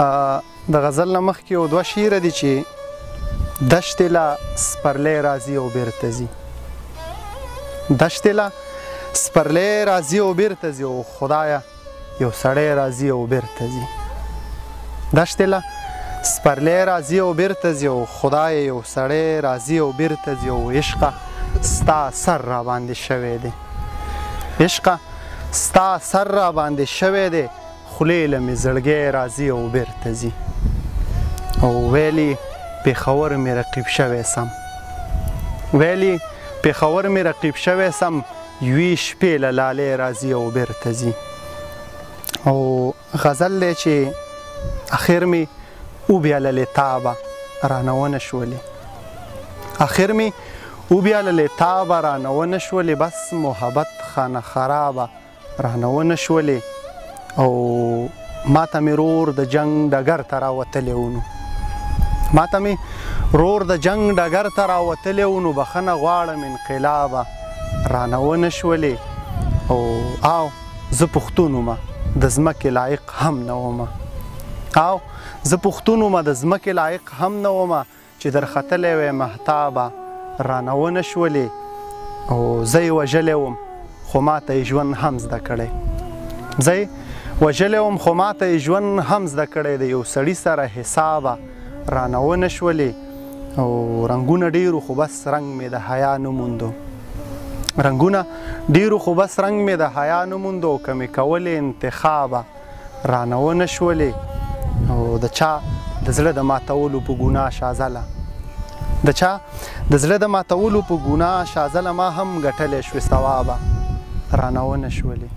د غزل نه مخکې یو دوه شعره دي چې دشتې له سپرلی راځي او بیرته ځي. دشتې له سپرلی راځي او بیرته ځي او خدایه یو سړی راځي او بیرته ځي. دشتې له سپرلی راځي او بیرته ځي او خدایه یو سړی راځي او بیرته ځي او عشقه ستا سر را باندې شوی دی. عشقه ستا سر را باندې شوی دی خولې له مې زړګی راځي او بیرته ځي. او ویلي پېښور مې رقیب شوی سم، ویلي پېښور مې رقیب شوی سم یوې شپې له لالې راځي او بیرته ځي. او غزل دی چې اخر مې وبیاللې تابه رانه ونه شولې، اخر مې وبیاللې تابه رانه ونه شولې، بس محبت خانه خرابه رانه ونه شولې. او ماته مې رور د جنگ ډګر ته راوتلی و نو، ماته مې رور د جنگ ډګر ته راوتلی و نو بخښنه غواړم انقلابه رانه ونه شولې. او زه پښتون ومه د ځمکې لایق هم نه ومه، او زه پښتون ومه د ځمکې لایق هم نه ومه چې درختلی وی مهتابه رانه ونه شولې. او زه یې وژلی وم خو ماته یې ژوند هم زده کړی، زه یې وژلی وم خو ماته یې ژوند هم زده کړی د یو سړي سره حسابه رانه ونه شولې. او رنګونه ډېرو خو بس رنګ مې د حیا نه موندو، رنګونه ډېرو خو بس رنګ مې د حیا نه موندو، که مې کولې انتخابه رانه ونه شولې. او د چا د زړه د ماتولو په ګناه شازله، د چا د زړه د ماتولو په ګناه شازله ما هم ګټلی شوې ثوابه رانه ونه شولې.